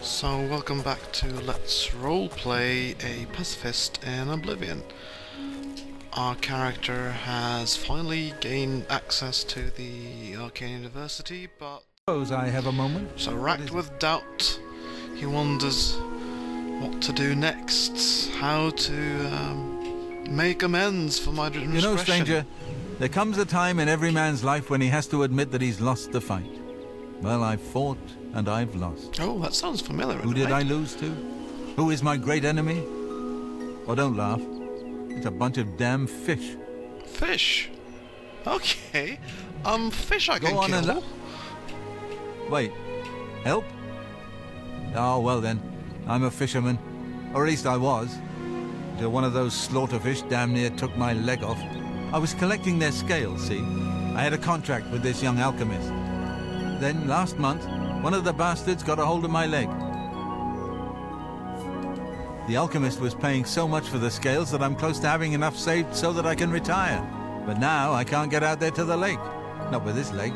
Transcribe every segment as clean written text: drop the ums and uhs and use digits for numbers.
So welcome back to Let's Roleplay a Pacifist in Oblivion. Our character has finally gained access to the Arcane University, but Suppose I have a moment. so racked with doubt, he wonders what to do next, how to make amends for my indiscretion. You know, stranger, there comes a time in every man's life when he has to admit that he's lost the fight. Well, I've fought and I've lost. Oh, that sounds familiar. Who did I lose to? Who is my great enemy? Oh, don't laugh. It's a bunch of damn fish. Fish? Okay. Fish I can Go on kill. and wait. Help? Oh, well then. I'm a fisherman. Or at least I was. Until one of those slaughterfish damn near took my leg off. I was collecting their scales, see? I had a contract with this young alchemist. Then, last month, one of the bastards got a hold of my leg. The alchemist was paying so much for the scales that I'm close to having enough saved so that I can retire. But now I can't get out there to the lake. Not with this leg.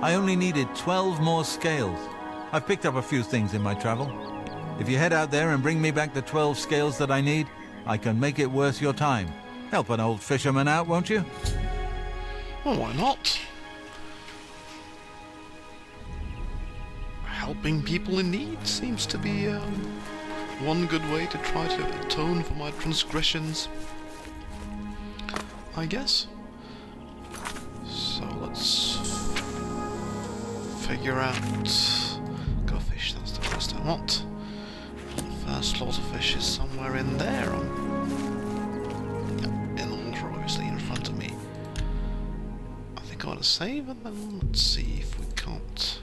I only needed 12 more scales. I've picked up a few things in my travel. If you head out there and bring me back the 12 scales that I need, I can make it worth your time. Help an old fisherman out, won't you? Well, why not? Helping people in need seems to be one good way to try to atone for my transgressions, I guess. So let's figure out... Go fish, that's the first I want. The first slaughterfish is somewhere in there. In the water, obviously, in front of me. I think I want to save and then let's see if we can't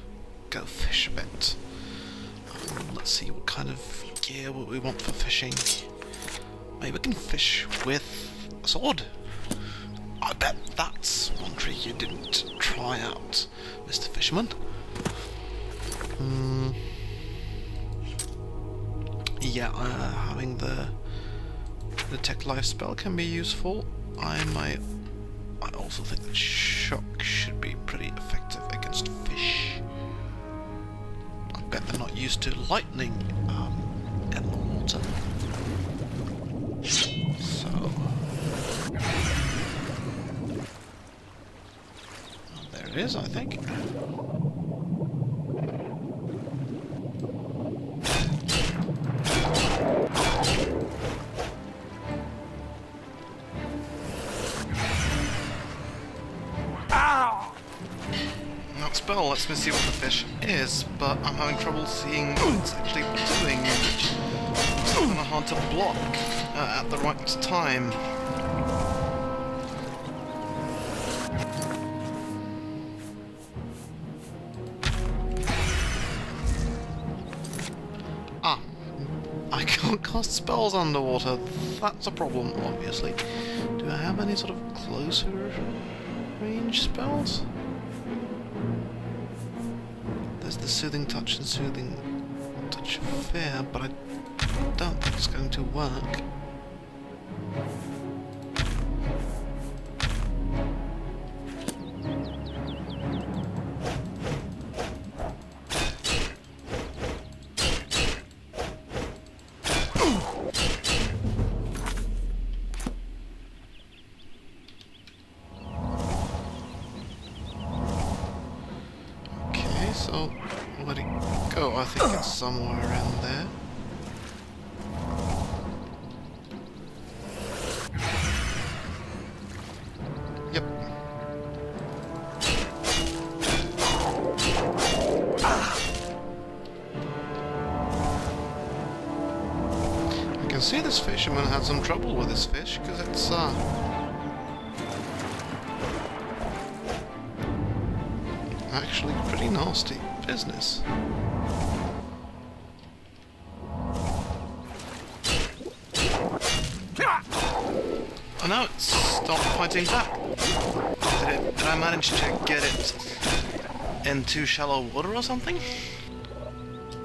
go fish a bit. Let's see what kind of gear we want for fishing. Maybe we can fish with a sword. I bet that's one trick you didn't try out, Mr. Fisherman. Yeah, having the detect life spell can be useful. I also think that shock should be pretty effective against fish. I bet they're not used to lightning in the water. So... there it is, I think. That spell lets me see what the fish is, but I'm having trouble seeing what it's actually doing, which is kind of hard to block at the right time. Ah, I can't cast spells underwater. That's a problem, obviously. Do I have any sort of closer range spells? There's the soothing touch and soothing touch of fear, but I don't think it's going to work. So, let it go. I think it's somewhere in there. Yep. I can see this fisherman had some trouble with this fish, because it's actually pretty nasty business. Oh no, it stopped fighting back. Did I manage to get it into shallow water or something?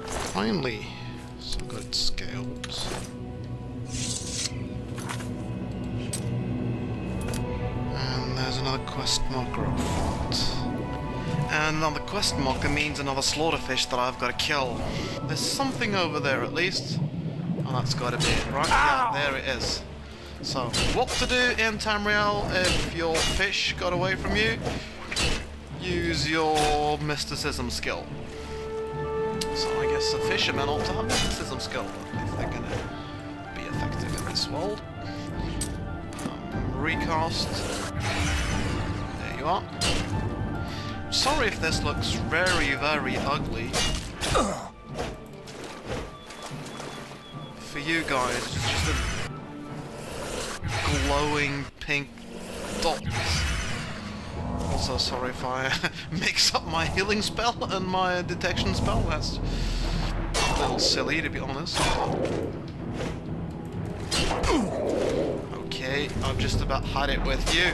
Finally, some good scales. And there's another quest marker up front. And another quest marker means another slaughterfish that I've got to kill. There's something over there at least. Oh, that's got to be it, right? Yeah, there it is. So, what to do in Tamriel if your fish got away from you? Use your mysticism skill. So I guess the fishermen ought to have mysticism skill if they're going to be effective in this world. Recast. There you are. Sorry if this looks very, very ugly. For you guys, it's just a glowing pink dot. Also, sorry if I mix up my healing spell and my detection spell. That's a little silly, to be honest. Okay, I've just about had it with you.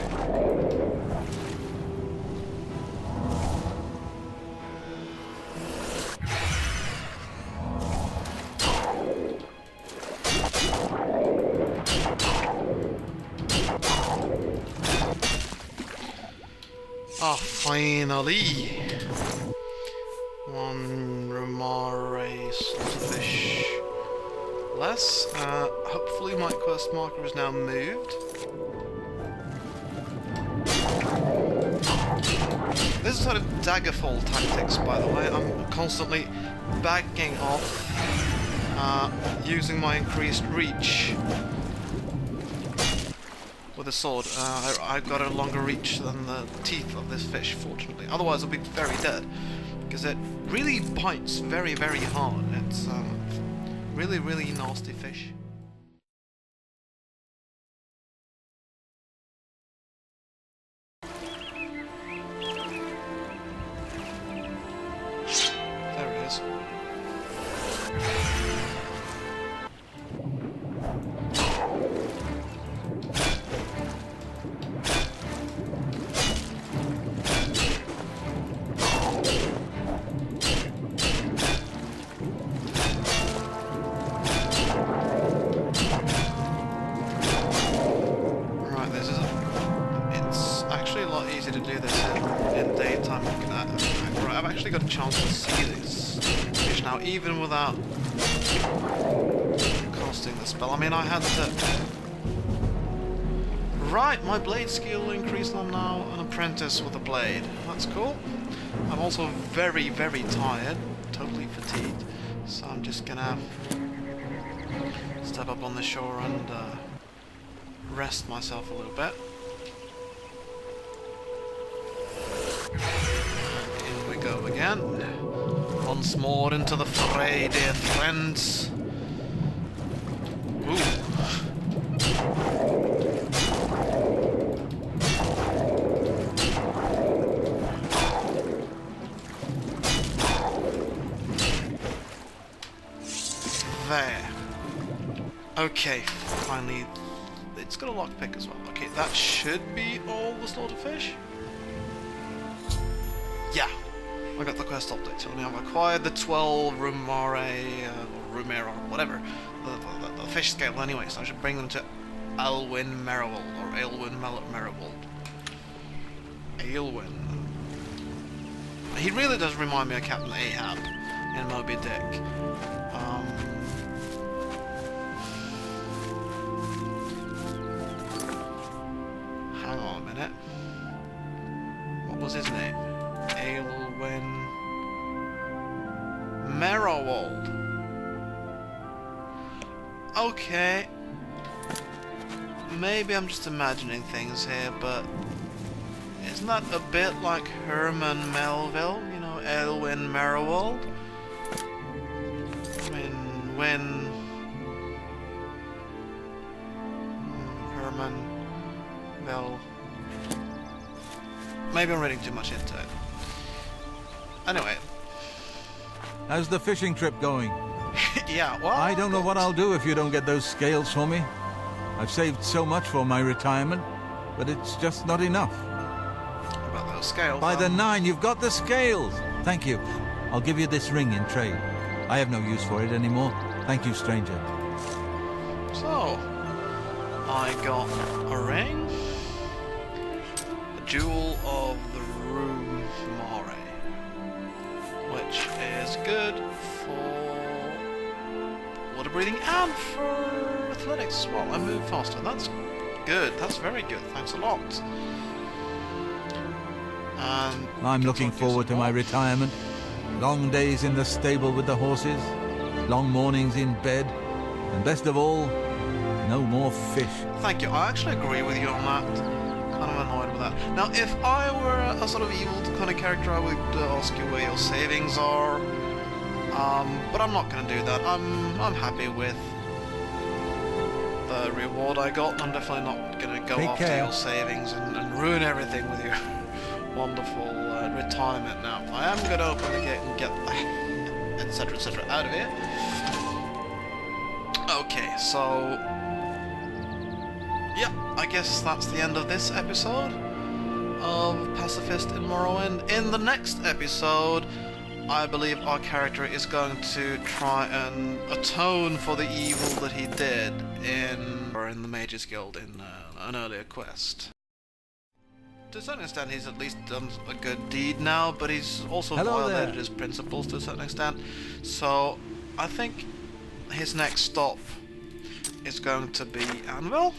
Ah, finally! One Romare slaughterfish less. Hopefully my quest marker is now moved. This is sort of daggerfall tactics, by the way. I'm constantly backing off, using my increased reach with a sword. I've got a longer reach than the teeth of this fish, fortunately. Otherwise I'll be very dead, because it really bites very, very hard. It's really, really nasty fish. There it is. I've actually got a chance to see this fish now, even without casting the spell. I mean, I had to... Right, my blade skill increased. I'm now an apprentice with a blade. That's cool. I'm also very, very tired, totally fatigued, so I'm just gonna step up on the shore and rest myself a little bit. Go again. Once more into the fray, dear friends. Ooh. There. Okay, finally. It's got a lockpick as well. Okay, that should be all the slaughterfish. Yeah. I got the quest update telling me I've acquired the 12 Rumare, or Rumera, whatever, the fish scale anyway, so I should bring them to Aelwyn Merriwold, or Aelwyn Merriwold. Aelwyn. He really does remind me of Captain Ahab in Moby Dick. Hang on a minute. What was his name? Aelwyn Merriwold. Okay. Maybe I'm just imagining things here, but isn't that a bit like Herman Melville? You know, Aelwyn Merriwold? I mean, when Herman Mel... Maybe I'm reading too much into it. Anyway. How's the fishing trip going? Yeah, well... I don't know what I'll do if you don't get those scales for me. I've saved so much for my retirement, but it's just not enough. What about those scales? By the 9, you've got the scales! Thank you. I'll give you this ring in trade. I have no use for it anymore. Thank you, stranger. So, I got a ring, a jewel of the Rumare. which is good for water breathing and for athletics as well. I move faster. That's good. That's very good. Thanks a lot. And I'm looking forward to my retirement. Long days in the stable with the horses, long mornings in bed, and best of all, no more fish. Thank you. I actually agree with you on that. Kind of annoyed with that. Now, if I were a sort of evil kind of character, I would ask you where your savings are. But I'm not going to do that. I'm happy with the reward I got. I'm definitely not going to go Take after care. your savings and ruin everything with your wonderful retirement. Now, I am going to open the gate and get the etc out of here. Okay, so yeah, I guess that's the end of this episode of Pacifist in Morrowind. In the next episode, I believe our character is going to try and atone for the evil that he did in the Mages Guild in an earlier quest. To a certain extent, he's at least done a good deed now, but he's also violated his principles to a certain extent. So I think his next stop is going to be Anvil,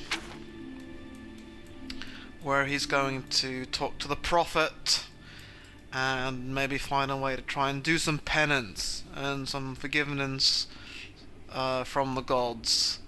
where he's going to talk to the Prophet and maybe find a way to try and do some penance and some forgiveness from the gods